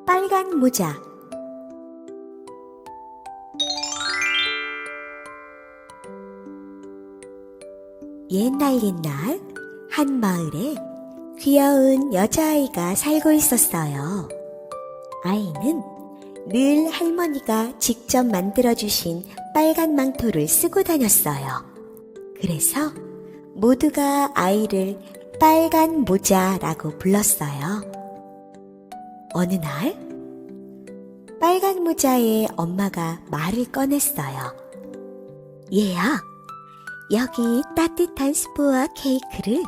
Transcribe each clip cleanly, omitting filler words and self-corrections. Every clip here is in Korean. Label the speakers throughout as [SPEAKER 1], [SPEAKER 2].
[SPEAKER 1] 빨간 모자. 옛날 한 마을에 귀여운 여자아이가 살고 있었어요. 아이는 늘 할머니가 직접 만들어주신 빨간 망토를 쓰고 다녔어요. 그래서 모두가 아이를 빨간 모자라고 불렀어요. 어느 날 빨간 모자의 엄마가 말을 꺼냈어요. 얘야, 여기 따뜻한 스프와 케이크를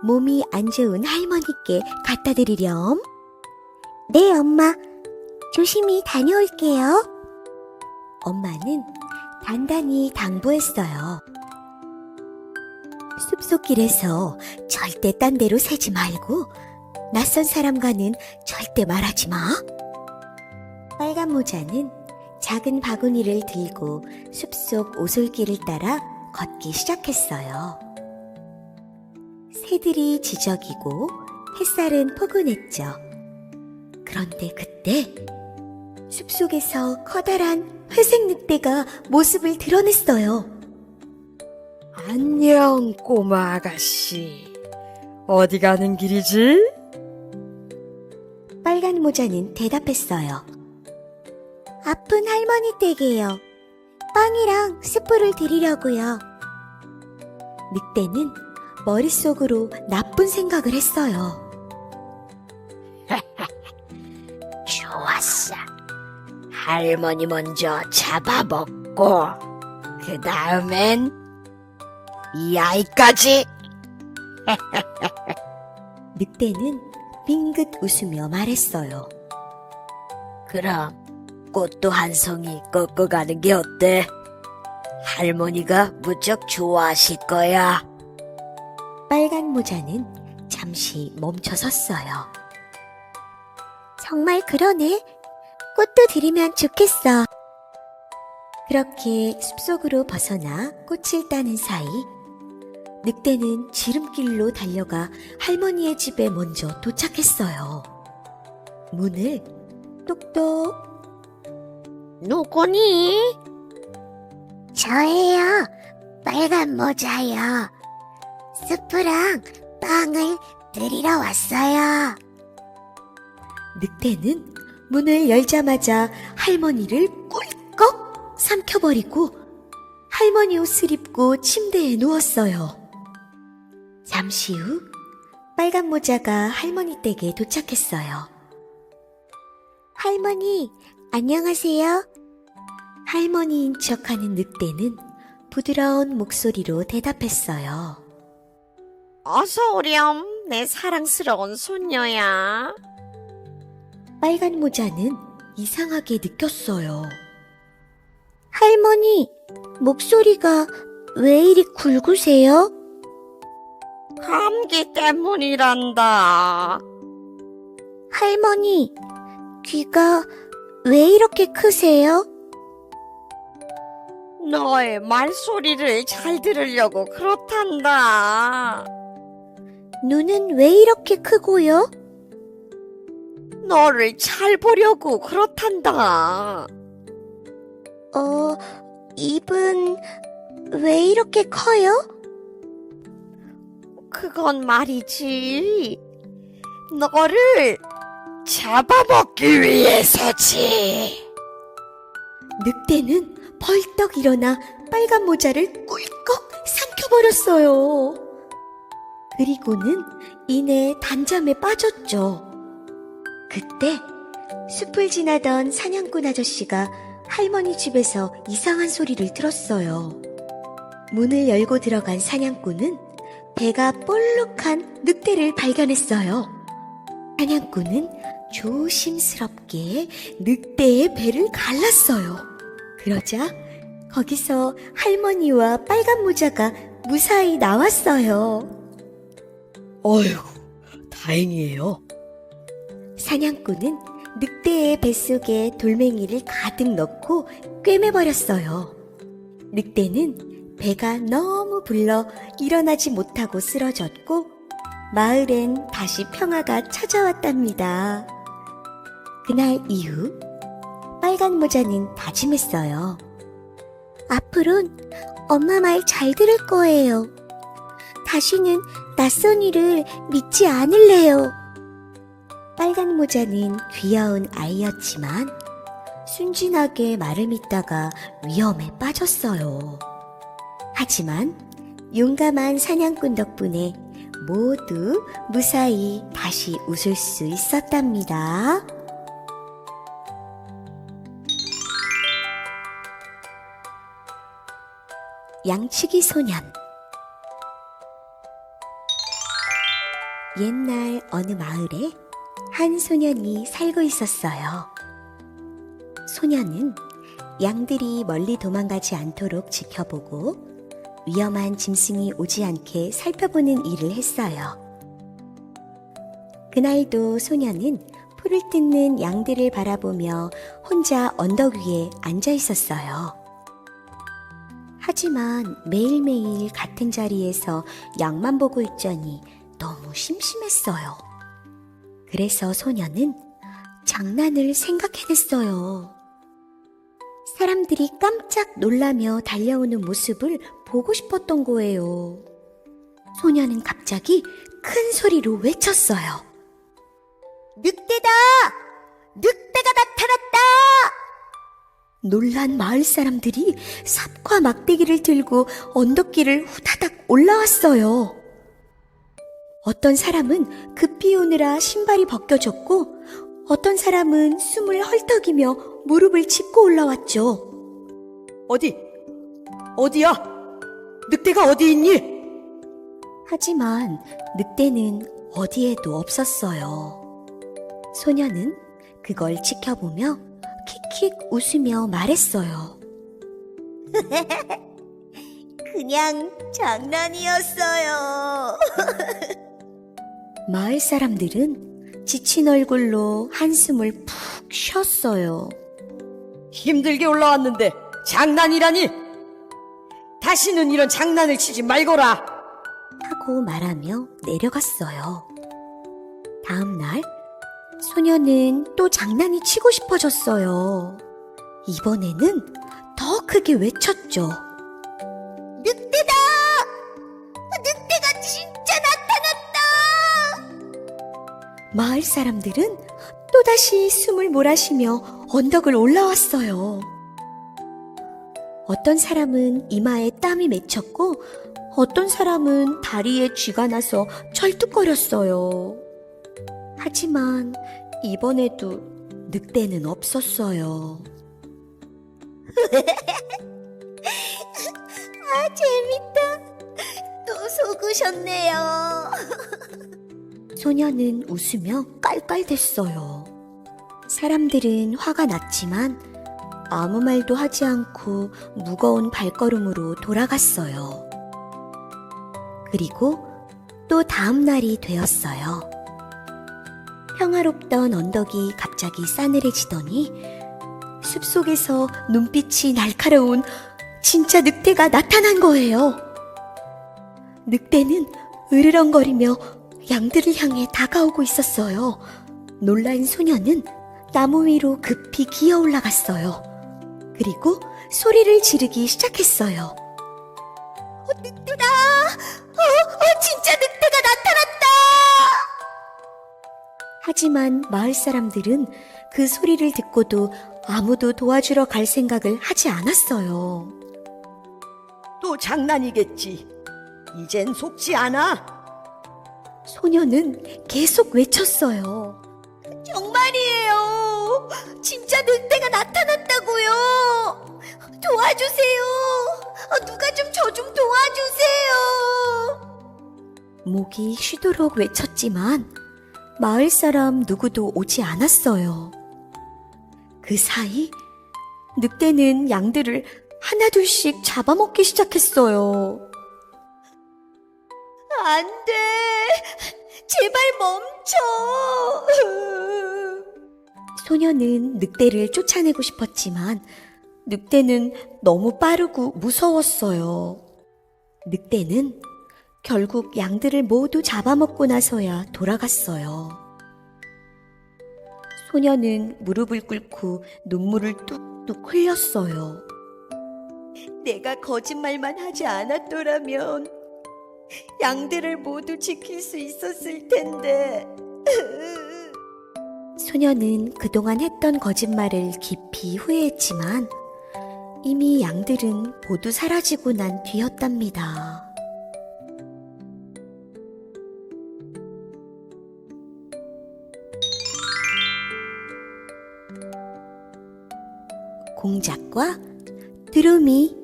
[SPEAKER 1] 몸이 안 좋은 할머니께 갖다 드리렴. 네, 엄마. 조심히 다녀올게요. 엄마는 단단히 당부했어요. 숲속길에서 절대 딴 데로 새지 말고 낯선 사람과는 절대 말하지 마. 빨간 모자는 작은 바구니를 들고 숲속 오솔길을 따라 걷기 시작했어요. 새들이 지저귀고 햇살은 포근했죠. 그런데 그때 숲속에서 커다란 회색 늑대가 모습을 드러냈어요.
[SPEAKER 2] 안녕, 꼬마 아가씨. 어디 가는 길이지?
[SPEAKER 1] 빨간 모자는 대답했어요. 아픈 할머니 댁이에요. 빵이랑 스프를 드리려고요. 늑대는 머릿속으로 나쁜 생각을 했어요.
[SPEAKER 2] 좋았어. 할머니 먼저 잡아먹고 그 다음엔 이 아이까지.
[SPEAKER 1] 늑대는 빙긋 웃으며 말했어요.
[SPEAKER 2] 그럼 꽃도 한 송이 꺾어 가는 게 어때? 할머니가 무척 좋아하실 거야.
[SPEAKER 1] 빨간 모자는 잠시 멈춰 섰어요. 정말 그러네. 꽃도 드리면 좋겠어. 그렇게 숲속으로 벗어나 꽃을 따는 사이 늑대는 지름길로 달려가 할머니의 집에 먼저 도착했어요. 문을 똑똑.
[SPEAKER 2] 누구니?
[SPEAKER 1] 저예요. 빨간 모자요. 스프랑 빵을 드리러 왔어요. 늑대는 문을 열자마자 할머니를 꿀꺽 삼켜버리고 할머니 옷을 입고 침대에 누웠어요. 잠시 후 빨간 모자가 할머니 댁에 도착했어요. 할머니, 안녕하세요. 할머니인 척하는 늑대는 부드러운 목소리로 대답했어요.
[SPEAKER 2] 어서 오렴, 내 사랑스러운 손녀야.
[SPEAKER 1] 빨간 모자는 이상하게 느꼈어요. 할머니, 목소리가 왜 이리 굵으세요?
[SPEAKER 2] 감기 때문이란다.
[SPEAKER 1] 할머니, 귀가 왜 이렇게 크세요?
[SPEAKER 2] 너의 말소리를 잘 들으려고 그렇단다.
[SPEAKER 1] 눈은 왜 이렇게 크고요?
[SPEAKER 2] 너를 잘 보려고 그렇단다.
[SPEAKER 1] 입은 왜 이렇게 커요?
[SPEAKER 2] 그건 말이지. 너를 잡아먹기 위해서지.
[SPEAKER 1] 늑대는 벌떡 일어나 빨간 모자를 꿀꺽 삼켜버렸어요. 그리고는 이내 단잠에 빠졌죠. 그때 숲을 지나던 사냥꾼 아저씨가 할머니 집에서 이상한 소리를 들었어요. 문을 열고 들어간 사냥꾼은 배가 볼록한 늑대를 발견했어요. 사냥꾼은 조심스럽게 늑대의 배를 갈랐어요. 그러자 거기서 할머니와 빨간 모자가 무사히 나왔어요.
[SPEAKER 2] 어휴, 다행이에요.
[SPEAKER 1] 사냥꾼은 늑대의 뱃속에 돌멩이를 가득 넣고 꿰매버렸어요. 늑대는 배가 너무 불러 일어나지 못하고 쓰러졌고 마을엔 다시 평화가 찾아왔답니다. 그날 이후 빨간 모자는 다짐했어요. 앞으론 엄마 말 잘 들을 거예요. 다시는 낯선 일을 믿지 않을래요. 빨간 모자는 귀여운 아이였지만 순진하게 말을 믿다가 위험에 빠졌어요. 하지만 용감한 사냥꾼 덕분에 모두 무사히 다시 웃을 수 있었답니다. 양치기 소년. 옛날 어느 마을에 한 소년이 살고 있었어요. 소년은 양들이 멀리 도망가지 않도록 지켜보고 위험한 짐승이 오지 않게 살펴보는 일을 했어요. 그날도 소년은 풀을 뜯는 양들을 바라보며 혼자 언덕 위에 앉아 있었어요. 하지만 매일매일 같은 자리에서 양만 보고 있자니 너무 심심했어요. 그래서 소년은 장난을 생각해냈어요. 사람들이 깜짝 놀라며 달려오는 모습을 보고 싶었던 거예요. 소년은 갑자기 큰 소리로 외쳤어요. 늑대다! 늑대가 나타났다! 놀란 마을 사람들이 삽과 막대기를 들고 언덕길을 후다닥 올라왔어요. 어떤 사람은 급히 오느라 신발이 벗겨졌고 어떤 사람은 숨을 헐떡이며 무릎을 짚고 올라왔죠.
[SPEAKER 2] 어디야? 늑대가 어디 있니?
[SPEAKER 1] 하지만 늑대는 어디에도 없었어요. 소년은 그걸 지켜보며 킥킥 웃으며 말했어요. 그냥 장난이었어요. 마을 사람들은 지친 얼굴로 한숨을 푹 쉬었어요.
[SPEAKER 2] 힘들게 올라왔는데 장난이라니? 다시는 이런 장난을 치지 말거라.
[SPEAKER 1] 하고 말하며 내려갔어요. 다음 날 소녀는 또 장난이 치고 싶어졌어요. 이번에는 더 크게 외쳤죠. 늑대다! 늑대가 진짜 나타났다! 마을 사람들은 또다시 숨을 몰아쉬며 언덕을 올라왔어요. 어떤 사람은 이마에 땀이 맺혔고 어떤 사람은 다리에 쥐가 나서 철뚝거렸어요. 하지만 이번에도 늑대는 없었어요. 아, 재밌다. 또 속으셨네요. 소녀는 웃으며 깔깔댔어요. 사람들은 화가 났지만 아무 말도 하지 않고 무거운 발걸음으로 돌아갔어요. 그리고 또 다음 날이 되었어요. 평화롭던 언덕이 갑자기 싸늘해지더니 숲속에서 눈빛이 날카로운 진짜 늑대가 나타난 거예요. 늑대는 으르렁거리며 양들을 향해 다가오고 있었어요. 놀란 소녀는 나무 위로 급히 기어 올라갔어요. 그리고 소리를 지르기 시작했어요. 늑대다! 진짜 늑대가 나타났다! 하지만 마을 사람들은 그 소리를 듣고도 아무도 도와주러 갈 생각을 하지 않았어요.
[SPEAKER 2] 또 장난이겠지. 이젠 속지 않아.
[SPEAKER 1] 소녀는 계속 외쳤어요. 정말이에요. 진짜 늑대가 나타났다고요. 도와주세요. 누가 좀 저 좀 도와주세요. 목이 쉬도록 외쳤지만 마을 사람 누구도 오지 않았어요. 그 사이 늑대는 양들을 하나둘씩 잡아먹기 시작했어요. 안 돼. 제발 멈춰. 소녀는 늑대를 쫓아내고 싶었지만 늑대는 너무 빠르고 무서웠어요. 늑대는 결국 양들을 모두 잡아먹고 나서야 돌아갔어요. 소녀는 무릎을 꿇고 눈물을 뚝뚝 흘렸어요. 내가 거짓말만 하지 않았더라면 양들을 모두 지킬 수 있었을 텐데. 소녀는 그동안 했던 거짓말을 깊이 후회했지만 이미 양들은 모두 사라지고 난 뒤였답니다. 공작과 두루미.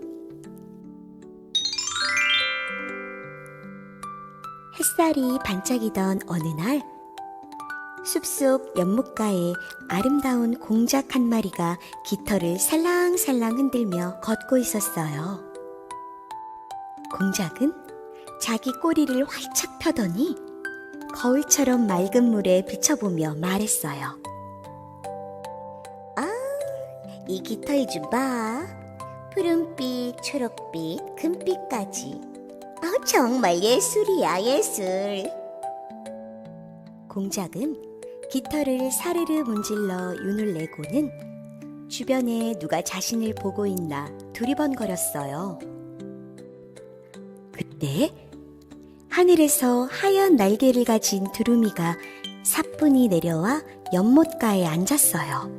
[SPEAKER 1] 햇살이 반짝이던 어느 날, 숲속 연못가에 아름다운 공작 한 마리가 깃털을 살랑살랑 흔들며 걷고 있었어요. 공작은 자기 꼬리를 활짝 펴더니 거울처럼 맑은 물에 비춰보며 말했어요. 이 깃털 좀 봐. 푸른빛, 초록빛, 금빛까지. 정말 예술이야, 예술. 공작은 깃털을 사르르 문질러 윤을 내고는 주변에 누가 자신을 보고 있나 두리번거렸어요. 그때 하늘에서 하얀 날개를 가진 두루미가 사뿐히 내려와 연못가에 앉았어요.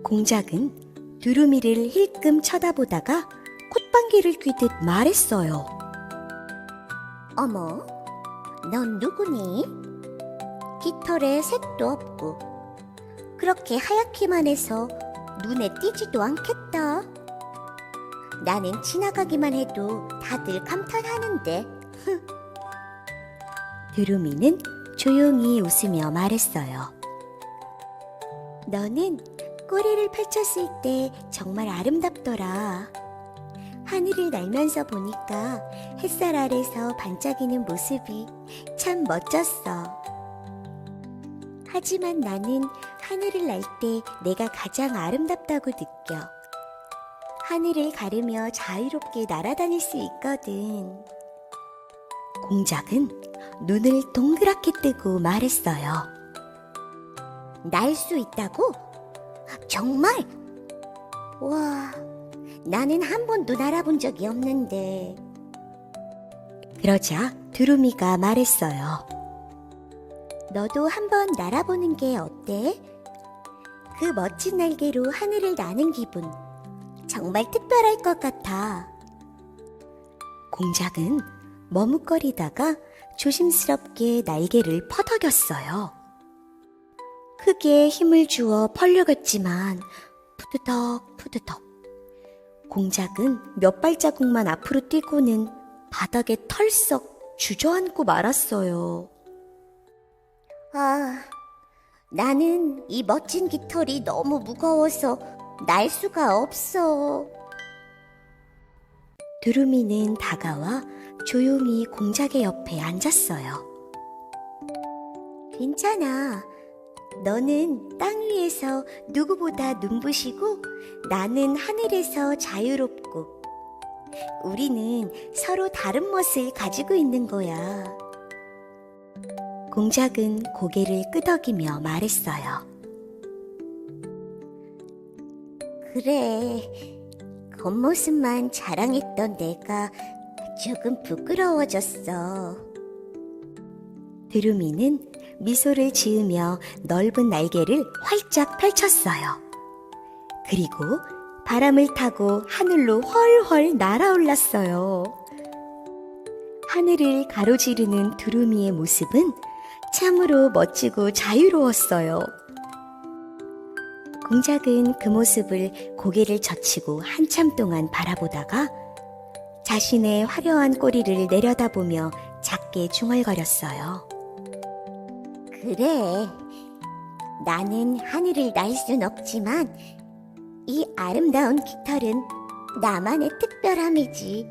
[SPEAKER 1] 공작은 두루미를 힐끔 쳐다보다가 콧방귀를 뀌듯 말했어요. 어머, 넌 누구니? 깃털에 색도 없고 그렇게 하얗기만 해서 눈에 띄지도 않겠다. 나는 지나가기만 해도 다들 감탄하는데. 두루미는 조용히 웃으며 말했어요. 너는 꼬리를 펼쳤을 때 정말 아름답더라. 하늘을 날면서 보니까 햇살 아래서 반짝이는 모습이 참 멋졌어. 하지만 나는 하늘을 날 때 내가 가장 아름답다고 느껴. 하늘을 가르며 자유롭게 날아다닐 수 있거든. 공작은 눈을 동그랗게 뜨고 말했어요. 날 수 있다고? 정말? 와, 나는 한 번도 날아본 적이 없는데. 그러자 두루미가 말했어요. 너도 한번 날아보는 게 어때? 그 멋진 날개로 하늘을 나는 기분 정말 특별할 것 같아. 공작은 머뭇거리다가 조심스럽게 날개를 퍼덕였어요. 크게 힘을 주어 벌려갔지만 푸드덕. 공작은 몇 발자국만 앞으로 뛰고는 바닥에 털썩 주저앉고 말았어요. 나는 이 멋진 깃털이 너무 무거워서 날 수가 없어. 두루미는 다가와 조용히 공작의 옆에 앉았어요. 괜찮아. 너는 땅 위에서 누구보다 눈부시고 나는 하늘에서 자유롭고 우리는 서로 다른 멋을 가지고 있는 거야. 공작은 고개를 끄덕이며 말했어요. 그래, 겉모습만 자랑했던 내가 조금 부끄러워졌어. 두루미는 미소를 지으며 넓은 날개를 활짝 펼쳤어요. 그리고 바람을 타고 하늘로 훨훨 날아올랐어요. 하늘을 가로지르는 두루미의 모습은 참으로 멋지고 자유로웠어요. 공작은 그 모습을 고개를 젖히고 한참 동안 바라보다가 자신의 화려한 꼬리를 내려다보며 작게 중얼거렸어요. 그래, 나는 하늘을 날 순 없지만 이 아름다운 깃털은 나만의 특별함이지.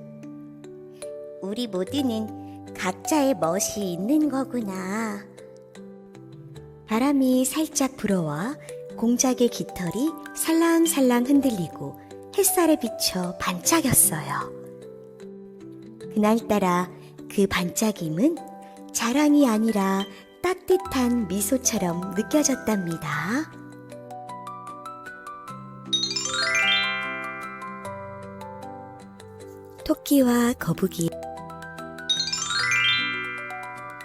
[SPEAKER 1] 우리 모두는 각자의 멋이 있는 거구나. 바람이 살짝 불어와 공작의 깃털이 살랑살랑 흔들리고 햇살에 비쳐 반짝였어요. 그날따라 그 반짝임은 자랑이 아니라 따뜻한 미소처럼 느껴졌답니다. 토끼와 거북이.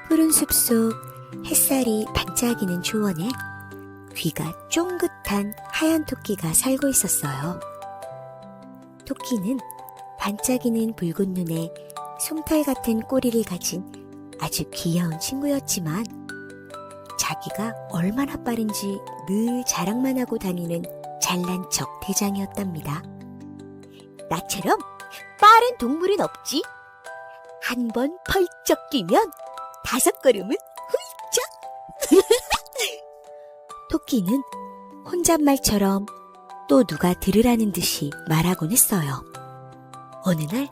[SPEAKER 1] 푸른 숲속 햇살이 반짝이는 초원에 귀가 쫑긋한 하얀 토끼가 살고 있었어요. 토끼는 반짝이는 붉은 눈에 솜털 같은 꼬리를 가진 아주 귀여운 친구였지만 자기가 얼마나 빠른지 늘 자랑만 하고 다니는 잘난 척 대장이었답니다. 나처럼 빠른 동물은 없지. 한 번 펄쩍 뛰면 5걸음은 훌쩍. 토끼는 혼잣말처럼 또 누가 들으라는 듯이 말하곤 했어요. 어느 날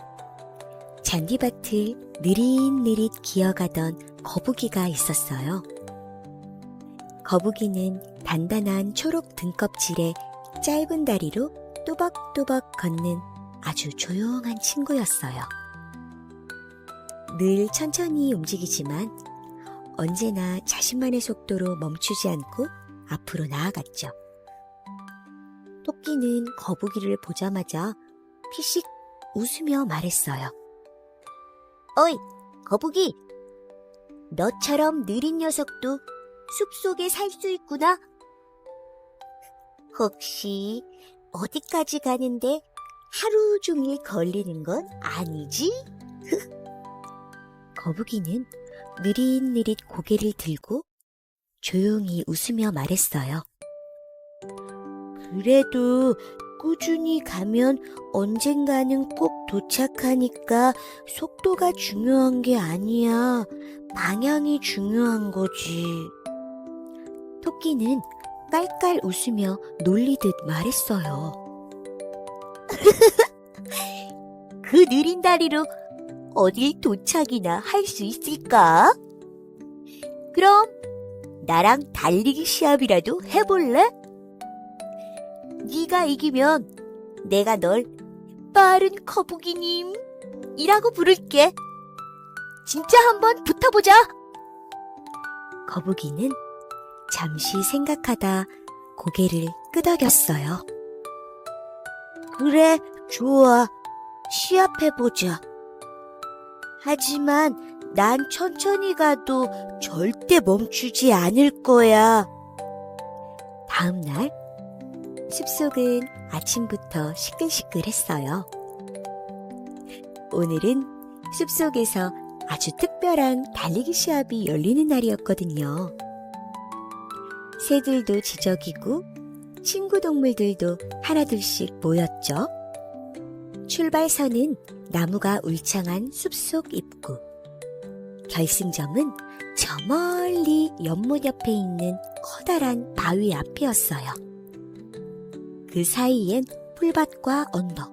[SPEAKER 1] 잔디밭을 느릿느릿 기어가던 거북이가 있었어요. 거북이는 단단한 초록 등껍질에 짧은 다리로 또박또박 걷는 아주 조용한 친구였어요. 늘 천천히 움직이지만 언제나 자신만의 속도로 멈추지 않고 앞으로 나아갔죠. 토끼는 거북이를 보자마자 피식 웃으며 말했어요. 어이, 거북이! 너처럼 느린 녀석도 숲속에 살 수 있구나. 혹시 어디까지 가는데 하루 종일 걸리는 건 아니지? 거북이는 느릿느릿 고개를 들고 조용히 웃으며 말했어요. 그래도 꾸준히 가면 언젠가는 꼭 도착하니까 속도가 중요한 게 아니야. 방향이 중요한 거지. 토끼는 깔깔 웃으며 놀리듯 말했어요. 그 느린 다리로 어딜 도착이나 할 수 있을까? 그럼 나랑 달리기 시합이라도 해볼래? 네가 이기면 내가 널 빠른 거북이님이라고 부를게. 진짜 한번 붙어보자. 거북이는 잠시 생각하다 고개를 끄덕였어요. 그래, 좋아. 시합해보자. 하지만 난 천천히 가도 절대 멈추지 않을 거야. 다음 날 숲속은 아침부터 시끌시끌했어요. 오늘은 숲속에서 아주 특별한 달리기 시합이 열리는 날이었거든요. 새들도 지저귀고 친구 동물들도 하나둘씩 모였죠. 출발선은 나무가 울창한 숲속 입구. 결승점은 저 멀리 연못 옆에 있는 커다란 바위 앞이었어요. 그 사이엔 풀밭과 언덕,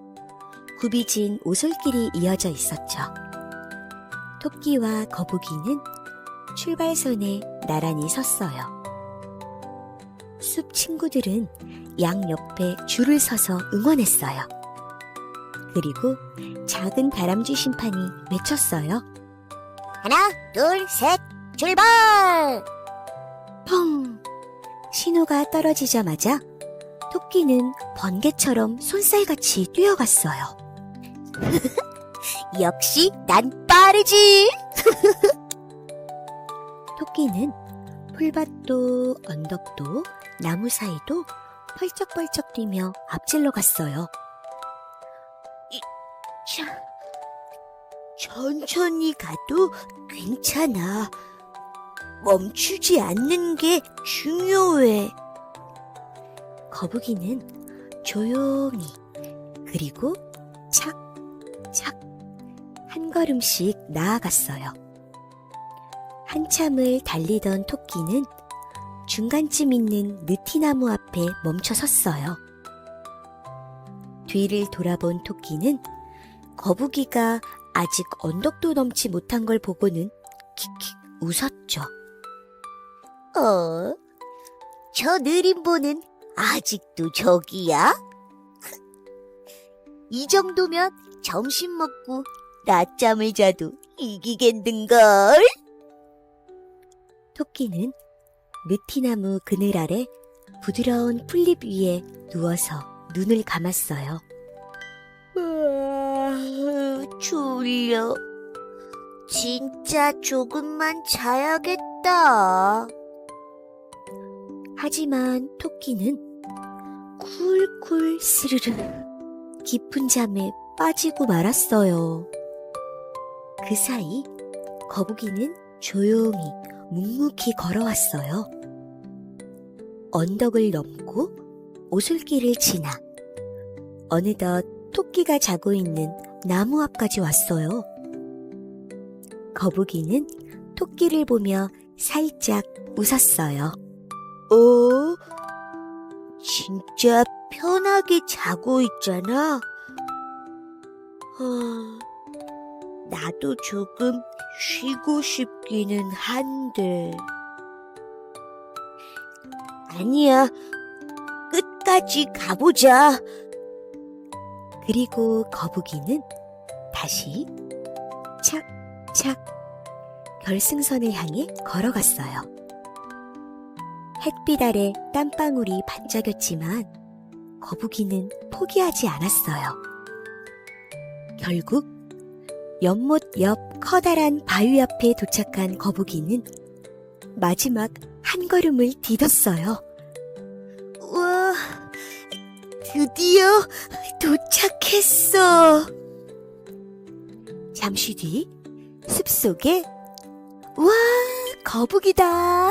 [SPEAKER 1] 굽이진 오솔길이 이어져 있었죠. 토끼와 거북이는 출발선에 나란히 섰어요. 숲 친구들은 양 옆에 줄을 서서 응원했어요. 그리고 작은 다람쥐 심판이 외쳤어요. 하나, 둘, 셋, 출발! 펑! 신호가 떨어지자마자 토끼는 번개처럼 쏜살같이 뛰어갔어요. 역시 난 빠르지! 토끼는 풀밭도 언덕도 나무 사이도 펄쩍펄쩍 뛰며 앞질러 갔어요. 천천히 가도 괜찮아. 멈추지 않는 게 중요해. 거북이는 조용히 그리고 착착 한 걸음씩 나아갔어요. 한참을 달리던 토끼는 중간쯤 있는 느티나무 앞에 멈춰 섰어요. 뒤를 돌아본 토끼는 거북이가 아직 언덕도 넘지 못한 걸 보고는 킥킥 웃었죠. 저 느림보는 아직도 저기야? 이 정도면 점심 먹고 낮잠을 자도 이기겠는걸? 토끼는 느티나무 그늘 아래 부드러운 풀잎 위에 누워서 눈을 감았어요. 졸려. 진짜 조금만 자야겠다. 하지만 토끼는 쿨쿨 스르르 깊은 잠에 빠지고 말았어요. 그 사이 거북이는 조용히 묵묵히 걸어왔어요. 언덕을 넘고 오솔길을 지나 어느덧 토끼가 자고 있는 나무 앞까지 왔어요. 거북이는 토끼를 보며 살짝 웃었어요. 진짜 편하게 자고 있잖아. 나도 조금 쉬고 싶기는 한데. 아니야, 끝까지 가보자. 그리고 거북이는 다시 착착 결승선을 향해 걸어갔어요. 햇빛 아래 땀방울이 반짝였지만 거북이는 포기하지 않았어요. 결국 연못 옆 커다란 바위 앞에 도착한 거북이는 마지막 한 걸음을 디뎠어요. 우와, 드디어 도착했어. 잠시 뒤 숲속에 우와, 거북이다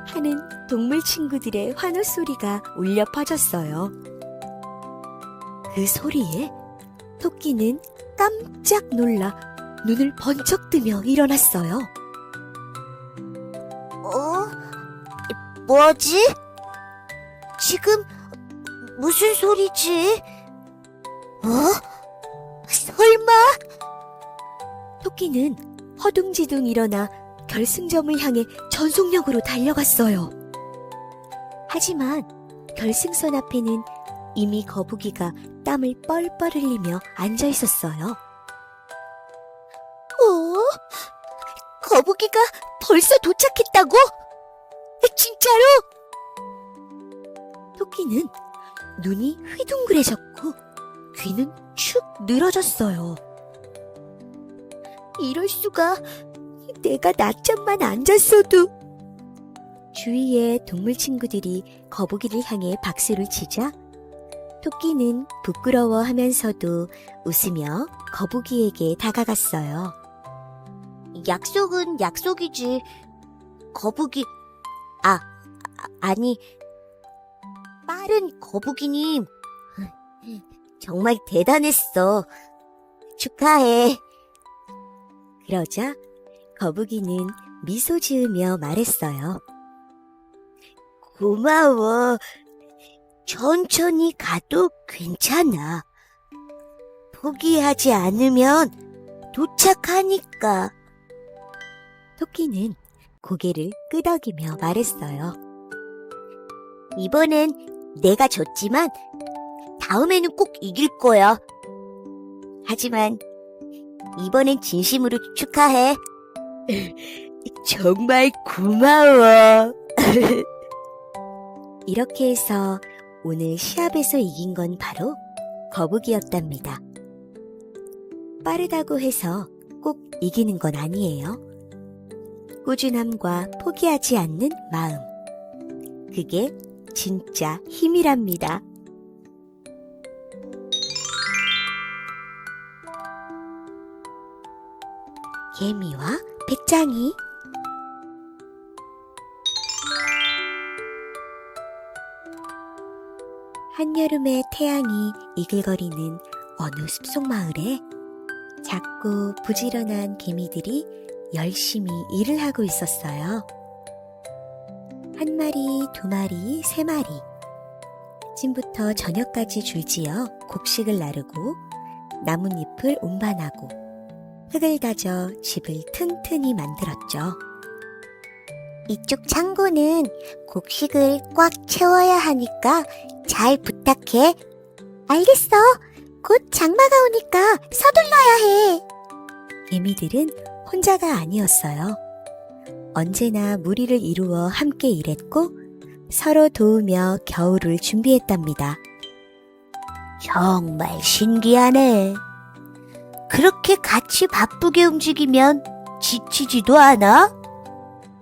[SPEAKER 1] 하는 동물 친구들의 환호 소리가 울려 퍼졌어요. 그 소리에 토끼는 깜짝 놀라 눈을 번쩍 뜨며 일어났어요. 뭐지? 지금 무슨 소리지? 설마? 토끼는 허둥지둥 일어나 결승점을 향해 전속력으로 달려갔어요. 하지만 결승선 앞에는 이미 거북이가 땀을 뻘뻘 흘리며 앉아 있었어요. 거북이가 벌써 도착했다고? 진짜로? 토끼는 눈이 휘둥그레졌고 귀는 축 늘어졌어요. 이럴 수가. 내가 낮잠만 안 잤어도. 주위의 동물 친구들이 거북이를 향해 박수를 치자 토끼는 부끄러워하면서도 웃으며 거북이에게 다가갔어요. 약속은 약속이지. 거북이, 아니, 빠른 거북이님. 정말 대단했어. 축하해. 그러자 거북이는 미소 지으며 말했어요. 고마워. 천천히 가도 괜찮아. 포기하지 않으면 도착하니까. 토끼는 고개를 끄덕이며 말했어요. 이번엔 내가 졌지만 다음에는 꼭 이길 거야. 하지만 이번엔 진심으로 축하해. 정말 고마워. 이렇게 해서 오늘 시합에서 이긴 건 바로 거북이였답니다. 빠르다고 해서 꼭 이기는 건 아니에요. 꾸준함과 포기하지 않는 마음. 그게 진짜 힘이랍니다. 개미와 배짱이. 한여름의 태양이 이글거리는 어느 숲속 마을에 작고 부지런한 개미들이 열심히 일을 하고 있었어요. 한 마리, 두 마리, 세 마리. 아침부터 저녁까지 줄지어 곡식을 나르고 나뭇잎을 운반하고 흙을 다져 집을 튼튼히 만들었죠. 이쪽 창고는 곡식을 꽉 채워야 하니까 잘 부탁해. 알겠어. 곧 장마가 오니까 서둘러야 해. 개미들은 혼자가 아니었어요. 언제나 무리를 이루어 함께 일했고 서로 도우며 겨울을 준비했답니다. 정말 신기하네. 그렇게 같이 바쁘게 움직이면 지치지도 않아?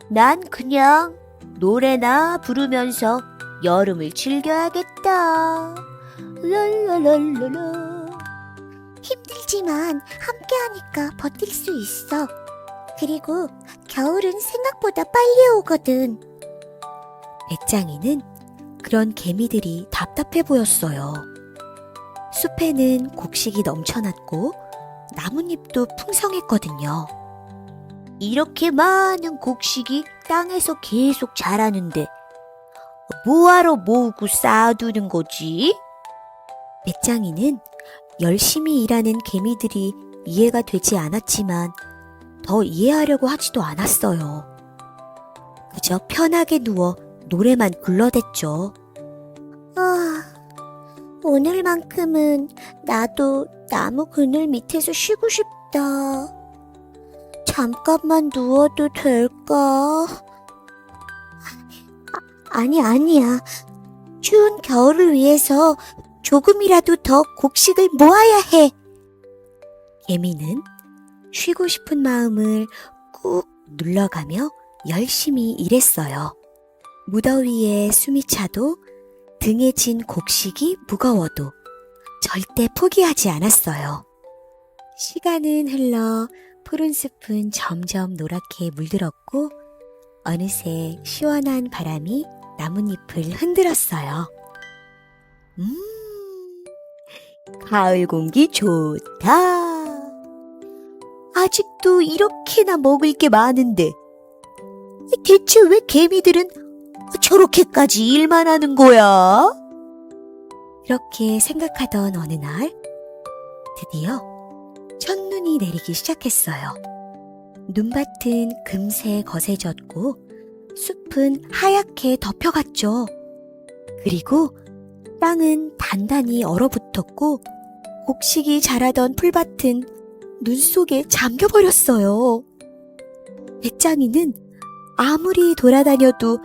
[SPEAKER 1] 난 그냥 노래나 부르면서 여름을 즐겨야겠다. 랄랄랄랄라. 힘들지만 함께하니까 버틸 수 있어. 그리고 겨울은 생각보다 빨리 오거든. 배짱이는 그런 개미들이 답답해 보였어요. 숲에는 곡식이 넘쳐났고 나뭇잎도 풍성했거든요. 이렇게 많은 곡식이 땅에서 계속 자라는데 뭐하러 모으고 쌓아두는 거지? 배짱이는 열심히 일하는 개미들이 이해가 되지 않았지만 더 이해하려고 하지도 않았어요. 그저 편하게 누워 노래만 불러댔죠. 오늘만큼은 나도 나무 그늘 밑에서 쉬고 싶다. 잠깐만 누워도 될까? 아니야. 추운 겨울을 위해서 조금이라도 더 곡식을 모아야 해. 개미는 쉬고 싶은 마음을 꾹 눌러가며 열심히 일했어요. 무더위에 숨이 차도 등에 진 곡식이 무거워도 절대 포기하지 않았어요. 시간은 흘러 푸른 숲은 점점 노랗게 물들었고 어느새 시원한 바람이 나뭇잎을 흔들었어요. 가을 공기 좋다. 아직도 이렇게나 먹을 게 많은데 대체 왜 개미들은 저렇게까지 일만 하는 거야? 그렇게 생각하던 어느 날 드디어 첫눈이 내리기 시작했어요. 눈밭은 금세 거세졌고 숲은 하얗게 덮여갔죠. 그리고 땅은 단단히 얼어붙었고 곡식이 자라던 풀밭은 눈 속에 잠겨버렸어요. 배짱이는 아무리 돌아다녀도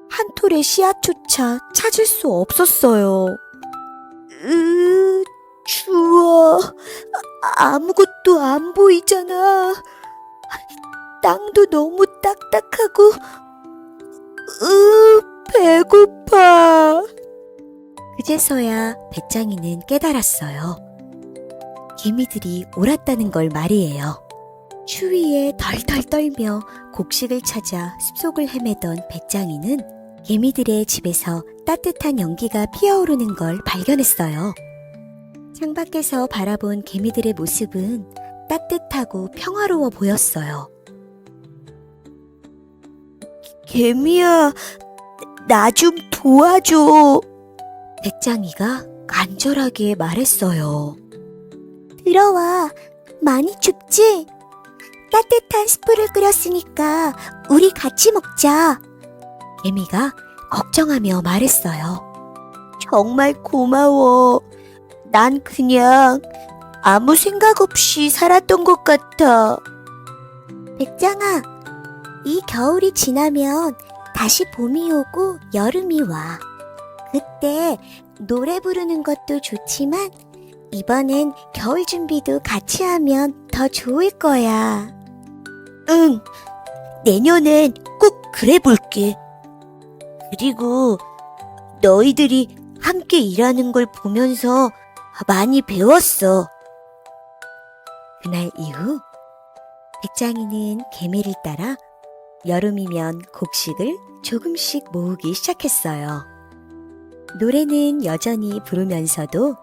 [SPEAKER 1] 한 톨의 씨앗조차 찾을 수 없었어요. 추워. 아무것도 안 보이잖아. 땅도 너무 딱딱하고 배고파. 그제서야 배짱이는 깨달았어요. 개미들이 옳았다는 걸 말이에요. 추위에 덜덜 떨며 곡식을 찾아 숲속을 헤매던 배짱이는 개미들의 집에서 따뜻한 연기가 피어오르는 걸 발견했어요. 창밖에서 바라본 개미들의 모습은 따뜻하고 평화로워 보였어요. 개미야, 나 좀 도와줘. 배짱이가 간절하게 말했어요. 들어와. 많이 춥지? 따뜻한 스프를 끓였으니까 우리 같이 먹자. 개미가 걱정하며 말했어요. 정말 고마워. 난 그냥 아무 생각 없이 살았던 것 같아. 백장아, 이 겨울이 지나면 다시 봄이 오고 여름이 와. 그때 노래 부르는 것도 좋지만 이번엔 겨울 준비도 같이 하면 더 좋을 거야. 응, 내년엔 꼭 그래 볼게. 그리고 너희들이 함께 일하는 걸 보면서 많이 배웠어. 그날 이후 백장이는 개미를 따라 여름이면 곡식을 조금씩 모으기 시작했어요. 노래는 여전히 부르면서도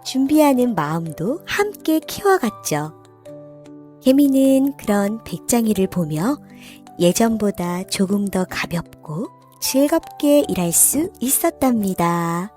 [SPEAKER 1] 준비하는 마음도 함께 키워갔죠. 개미는 그런 백장이를 보며 예전보다 조금 더 가볍고 즐겁게 일할 수 있었답니다.